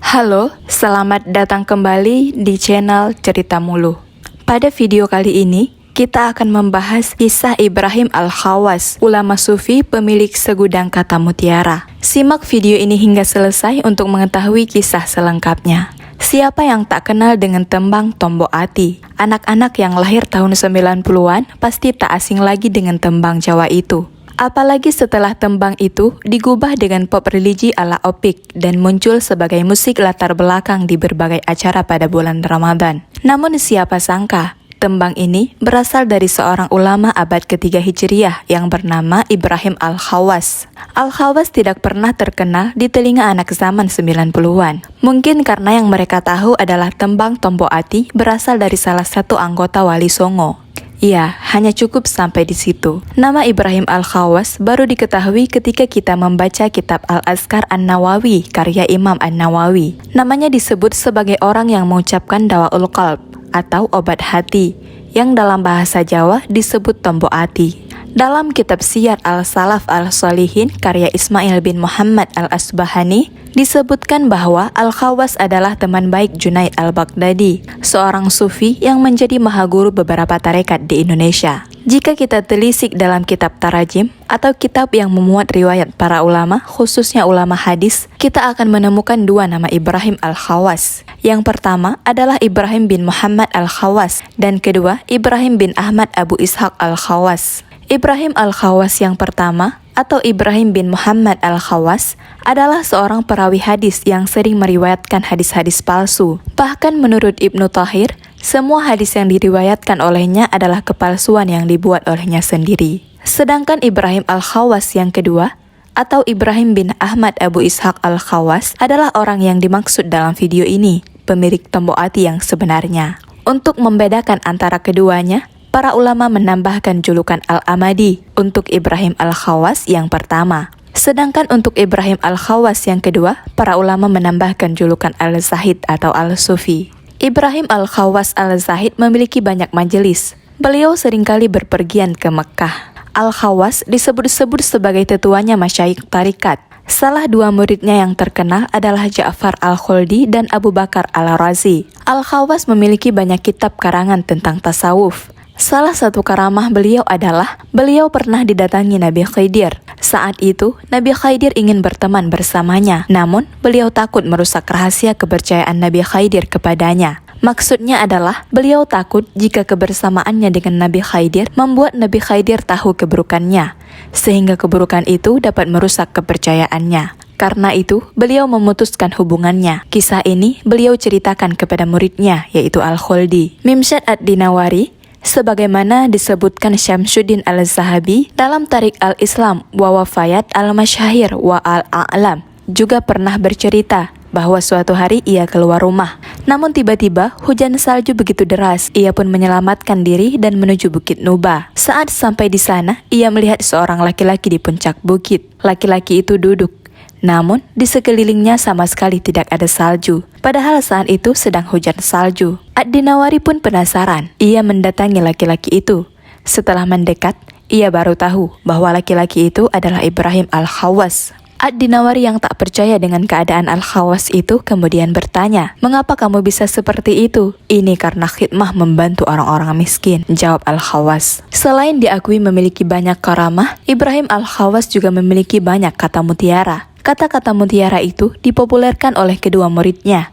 Halo, selamat datang kembali di channel Cerita Mulu. Pada video kali ini, kita akan membahas kisah Ibrahim Al-Khawas, ulama sufi pemilik segudang kata mutiara. Simak video ini hingga selesai untuk mengetahui kisah selengkapnya. Siapa yang tak kenal dengan tembang Tombo Ati? Anak-anak yang lahir tahun 90-an pasti tak asing lagi dengan tembang Jawa itu. Apalagi setelah tembang itu digubah dengan pop religi ala Opik dan muncul sebagai musik latar belakang di berbagai acara pada bulan Ramadan. Namun siapa sangka, tembang ini berasal dari seorang ulama abad ketiga Hijriah yang bernama Ibrahim Al-Khawas. Al-Khawas tidak pernah terkenal di telinga anak zaman 90-an. Mungkin karena yang mereka tahu adalah tembang Tombo Ati berasal dari salah satu anggota Wali Songo. Ya, hanya cukup sampai di situ. Nama Ibrahim Al-Khawas baru diketahui ketika kita membaca kitab Al-Azkar An-Nawawi karya Imam An-Nawawi. Namanya disebut sebagai orang yang mengucapkan Dawaul Qalb atau obat hati, yang dalam bahasa Jawa disebut Tombo Ati. Dalam kitab Siyar Al-Salaf Al-Solihin karya Ismail bin Muhammad Al-Asbahani, disebutkan bahwa Al-Khawas adalah teman baik Junaid Al-Baghdadi, seorang sufi yang menjadi mahaguru beberapa tarekat di Indonesia. Jika kita telisik dalam kitab Tarajim atau kitab yang memuat riwayat para ulama, khususnya ulama hadis, kita akan menemukan dua nama Ibrahim Al-Khawas. Yang pertama adalah Ibrahim bin Muhammad Al-Khawas dan kedua Ibrahim bin Ahmad Abu Ishaq Al-Khawas. Ibrahim Al-Khawas yang pertama atau Ibrahim bin Muhammad Al-Khawas adalah seorang perawi hadis yang sering meriwayatkan hadis-hadis palsu. Bahkan menurut Ibnu Thahir, semua hadis yang diriwayatkan olehnya adalah kepalsuan yang dibuat olehnya sendiri. Sedangkan Ibrahim Al-Khawas yang kedua atau Ibrahim bin Ahmad Abu Ishaq Al-Khawas adalah orang yang dimaksud dalam video ini, pemilik Tombo Ati yang sebenarnya. Untuk membedakan antara keduanya, para ulama menambahkan julukan Al-Amadi untuk Ibrahim Al-Khawas yang pertama. Sedangkan untuk Ibrahim Al-Khawas yang kedua, para ulama menambahkan julukan Al-Zahid atau Al-Sufi. Ibrahim Al-Khawas Al-Zahid memiliki banyak majelis. Beliau seringkali berpergian ke Mekkah. Al-Khawas disebut-sebut sebagai tetuanya masyayikh tarikat. Salah dua muridnya yang terkenal adalah Ja'far Al-Khuldi dan Abu Bakar Al-Razi. Al-Khawas memiliki banyak kitab karangan tentang tasawuf. Salah satu karamah beliau adalah beliau pernah didatangi Nabi Khidir. Saat itu, Nabi Khidir ingin berteman bersamanya, namun beliau takut merusak rahasia kepercayaan Nabi Khidir kepadanya. Maksudnya adalah beliau takut jika kebersamaannya dengan Nabi Khidir membuat Nabi Khidir tahu keburukannya, sehingga keburukan itu dapat merusak kepercayaannya. Karena itu, beliau memutuskan hubungannya. Kisah ini beliau ceritakan kepada muridnya, yaitu Al-Khuldi. Mimsyad Ad-Dinawari, sebagaimana disebutkan Syamsuddin Al-Zahabi dalam Tarik Al-Islam wa Wafayat Al-Masyahir wa Al-A'lam, juga pernah bercerita bahwa suatu hari ia keluar rumah. Namun tiba-tiba hujan salju begitu deras, ia pun menyelamatkan diri dan menuju Bukit Nuba. Saat sampai di sana, ia melihat seorang laki-laki di puncak bukit. Laki-laki itu duduk, namun di sekelilingnya sama sekali tidak ada salju. Padahal saat itu sedang hujan salju. Ad-Dinawari pun penasaran. Ia mendatangi laki-laki itu. Setelah mendekat, ia baru tahu bahwa laki-laki itu adalah Ibrahim Al-Khawas. Ad-Dinawari yang tak percaya dengan keadaan Al-Khawas itu kemudian bertanya, "Mengapa kamu bisa seperti itu?" "Ini karena khidmah membantu orang-orang miskin," jawab Al-Khawas. Selain diakui memiliki banyak karamah, Ibrahim Al-Khawas juga memiliki banyak kata mutiara. Kata-kata mutiara itu dipopulerkan oleh kedua muridnya,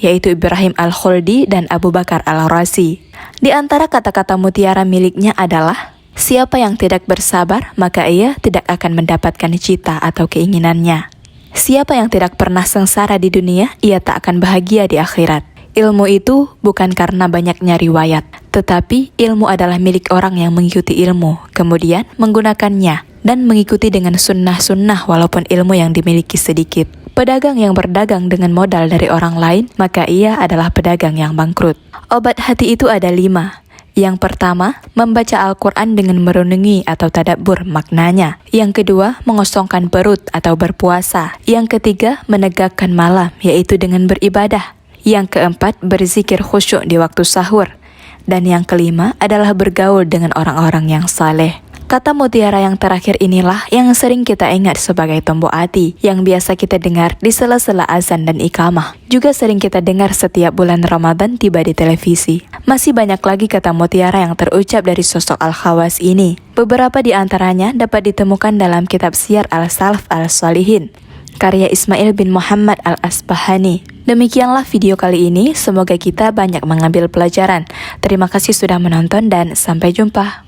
yaitu Ibrahim Al-Khuldi dan Abu Bakar Al-Razi. Di antara kata-kata mutiara miliknya adalah, "Siapa yang tidak bersabar, maka ia tidak akan mendapatkan cita atau keinginannya. Siapa yang tidak pernah sengsara di dunia, ia tak akan bahagia di akhirat. Ilmu itu bukan karena banyaknya riwayat, tetapi ilmu adalah milik orang yang mengikuti ilmu, kemudian menggunakannya, dan mengikuti dengan sunnah-sunnah walaupun ilmu yang dimiliki sedikit. Pedagang yang berdagang dengan modal dari orang lain, maka ia adalah pedagang yang bangkrut." Obat hati itu ada 5. Yang pertama, membaca Al-Quran dengan merenungi atau tadabbur maknanya. Yang kedua, mengosongkan perut atau berpuasa. Yang ketiga, menegakkan malam, yaitu dengan beribadah. Yang keempat, berzikir khusyuk di waktu sahur. Dan yang kelima adalah bergaul dengan orang-orang yang saleh. Kata mutiara yang terakhir inilah yang sering kita ingat sebagai tombok hati, yang biasa kita dengar di sela-sela azan dan iqamah. Juga sering kita dengar setiap bulan Ramadan tiba di televisi. Masih banyak lagi kata mutiara yang terucap dari sosok Al-Khawas ini. Beberapa di antaranya dapat ditemukan dalam kitab Syiar Al-Salaf Al-Salihin, karya Ismail bin Muhammad Al-Asbahani. Demikianlah video kali ini, semoga kita banyak mengambil pelajaran. Terima kasih sudah menonton dan sampai jumpa.